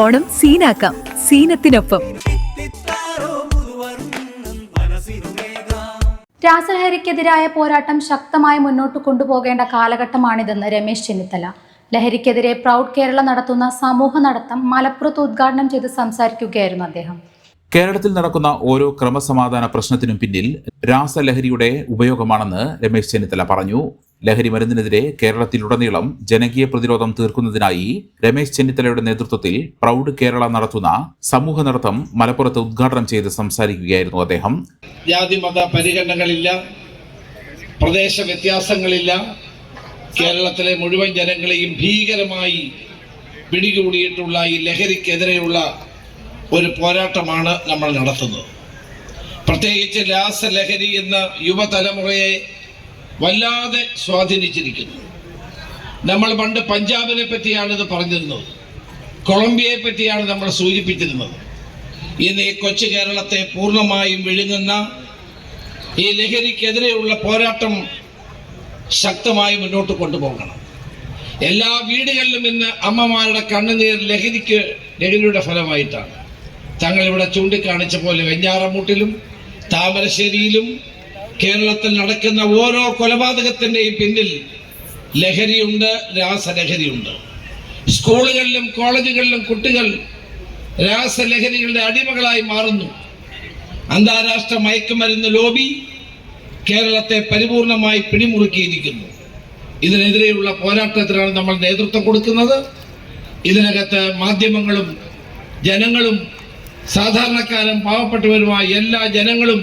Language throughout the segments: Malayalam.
ഓണം സീനാക്കാം സീനത്തിനൊപ്പം. രാസലഹരിക്കെതിരായ പോരാട്ടം ശക്തമായി മുന്നോട്ട് കൊണ്ടുപോകേണ്ട കാലഘട്ടമാണിതെന്ന് രമേശ് ചെന്നിത്തല. ലഹരിക്കെതിരെ പ്രൗഡ് കേരള നടത്തുന്ന സമൂഹ നടത്തം മലപ്പുറത്ത് ഉദ്ഘാടനം ചെയ്ത് സംസാരിക്കുകയായിരുന്നു അദ്ദേഹം. കേരളത്തിൽ നടക്കുന്ന ഓരോ ക്രമസമാധാന പ്രശ്നത്തിനും പിന്നിൽ രാസലഹരിയുടെ ഉപയോഗമാണെന്ന് രമേശ് ചെന്നിത്തല പറഞ്ഞു. ലഹരി മരുന്നിനെതിരെ കേരളത്തിലുടനീളം ജനകീയ പ്രതിരോധം തീർക്കുന്നതിനായി രമേശ് ചെന്നിത്തലയുടെ നേതൃത്വത്തിൽ പ്രൗഡ് കേരള നടത്തുന്ന സമൂഹ നടത്തം മലപ്പുറത്ത് ഉദ്ഘാടനം ചെയ്ത് സംസാരിക്കുകയായിരുന്നു അദ്ദേഹം. ജാതി മത പരിഗണനകളില്ല, പ്രദേശ വ്യത്യാസങ്ങളില്ല. കേരളത്തിലെ മുഴുവൻ ജനങ്ങളെയും ഭീകരമായി പിടികൂടിയിട്ടുള്ള ഈ ലഹരിക്കെതിരെയുള്ള ഒരു പോരാട്ടമാണ് നമ്മൾ നടത്തുന്നത്. പ്രത്യേകിച്ച് രാസലഹരി എന്ന യുവതലമുറയെ വല്ലാതെ സ്വാധീനിച്ചിരിക്കുന്നു. നമ്മൾ പണ്ട് പഞ്ചാബിനെ പറ്റിയാണ് ഇത് പറഞ്ഞിരുന്നത്, കൊളംബിയയെ പറ്റിയാണ് നമ്മൾ സൂചിപ്പിച്ചിരുന്നത്. ഇന്ന് ഈ കൊച്ചു കേരളത്തെ പൂർണ്ണമായും വിഴുങ്ങുന്ന ഈ ലഹരിക്കെതിരെയുള്ള പോരാട്ടം ശക്തമായി മുന്നോട്ട് കൊണ്ടുപോകണം. എല്ലാ വീടുകളിലും ഇന്ന് അമ്മമാരുടെ കണ്ണുനീർ ലഹരിയുടെ ഫലമായിട്ടാണ്. തങ്ങളിവിടെ ചൂണ്ടിക്കാണിച്ച പോലെ വെഞ്ഞാറമൂട്ടിലും താമരശ്ശേരിയിലും കേരളത്തിൽ നടക്കുന്ന ഓരോ കൊലപാതകത്തിൻ്റെയും പിന്നിൽ ലഹരിയുണ്ട്, രാസലഹരിയുണ്ട്. സ്കൂളുകളിലും കോളേജുകളിലും കുട്ടികൾ രാസലഹരികളുടെ അടിമകളായി മാറുന്നു. അന്താരാഷ്ട്ര മയക്കുമരുന്ന് ലോബി കേരളത്തെ പരിപൂർണമായി പിടിമുറുക്കിയിരിക്കുന്നു. ഇതിനെതിരെയുള്ള പോരാട്ടത്തിനാണ് നമ്മൾ നേതൃത്വം കൊടുക്കുന്നത്. ഇതിനകത്ത് മാധ്യമങ്ങളും ജനങ്ങളും സാധാരണക്കാരും പാവപ്പെട്ടവരുമായ എല്ലാ ജനങ്ങളും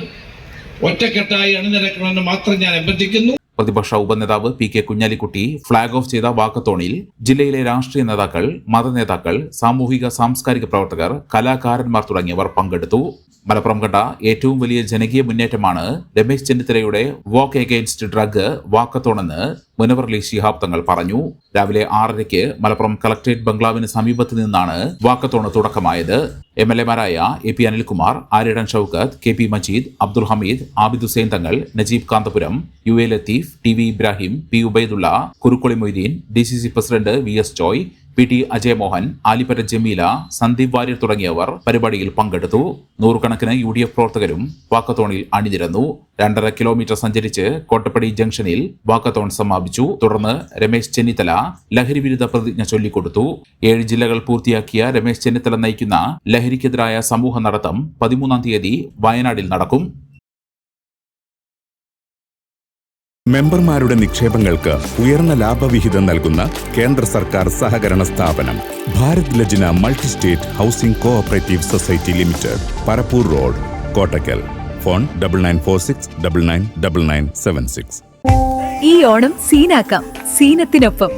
ഒറ്റക്കെട്ടായി അണിനിരക്കണമെന്ന് മാത്രം ഞാൻ അഭ്യർത്ഥിക്കുന്നു. പ്രതിപക്ഷ ഉപനേതാവ് P K Kunhalikutty flag off ചെയ്ത വാക്കത്തോണിൽ ജില്ലയിലെ രാഷ്ട്രീയ നേതാക്കൾ, മതനേതാക്കൾ, സാമൂഹിക സാംസ്കാരിക പ്രവർത്തകർ, കലാകാരന്മാർ തുടങ്ങിയവർ പങ്കെടുത്തു. മലപ്പുറം കണ്ട ഏറ്റവും വലിയ ജനകീയ മുന്നേറ്റമാണ് രമേശ് ചെന്നിത്തലയുടെ വാക്ക് എഗെയിൻസ്റ്റ് ഡ്രഗ് വാക്കത്തോണെന്ന് മുനവർ അലി ശിഹാബ് തങ്ങൾ പറഞ്ഞു. രാവിലെ 6:30 മലപ്പുറം കളക്ടറേറ്റ് ബംഗ്ലാവിന് സമീപത്ത് നിന്നാണ് വാക്കത്തോണ് തുടക്കമായത്. MLA-മാരായ AP Anilkumar, Aryadan Shoukath, KP Majeed, Abdul Hameed, Abid Hussain Thangal, Najeeb Kanthapuram, UA Latheef, TV Ibrahim, P Ubaidulla, Kurukkoli Moideen, DCC president VS Joy, PT Ajay Mohan, Alippatta Jameela, Sandeep Warrier തുടങ്ങിയവർ പരിപാടിയിൽ പങ്കെടുത്തു. നൂറുകണക്കിന് UDF പ്രവർത്തകരും വാക്കത്തോണിൽ അണിനിരന്നു. 2.5 കിലോമീറ്റർ സഞ്ചരിച്ച് കോട്ടപ്പടി ജംഗ്ഷനിൽ വാക്കത്തോൺ സമാപിച്ചു. തുടർന്ന് രമേശ് ചെന്നിത്തല ലഹരി വിരുദ്ധ പ്രതിജ്ഞ ചൊല്ലിക്കൊടുത്തു. 7 ജില്ലകൾ പൂർത്തിയാക്കിയ രമേശ് ചെന്നിത്തല നയിക്കുന്ന ലഹരിക്കെതിരായ സമൂഹ നടത്തം 13-ാം തീയതി വയനാടിൽ നടക്കും. മെമ്പർമാരുടെ നിക്ഷേപങ്ങൾക്ക് ഉയർന്ന ലാഭവിഹിതം നൽകുന്ന കേന്ദ്ര സർക്കാർ സഹകരണ സ്ഥാപനം ഭാരത് ലജ്ന multi state housing cooperative society limited, Parappur road, Kottakkal. Phone 9946999976. ഈ ഓണം സീനാക്കാം സീനത്തിനൊപ്പം.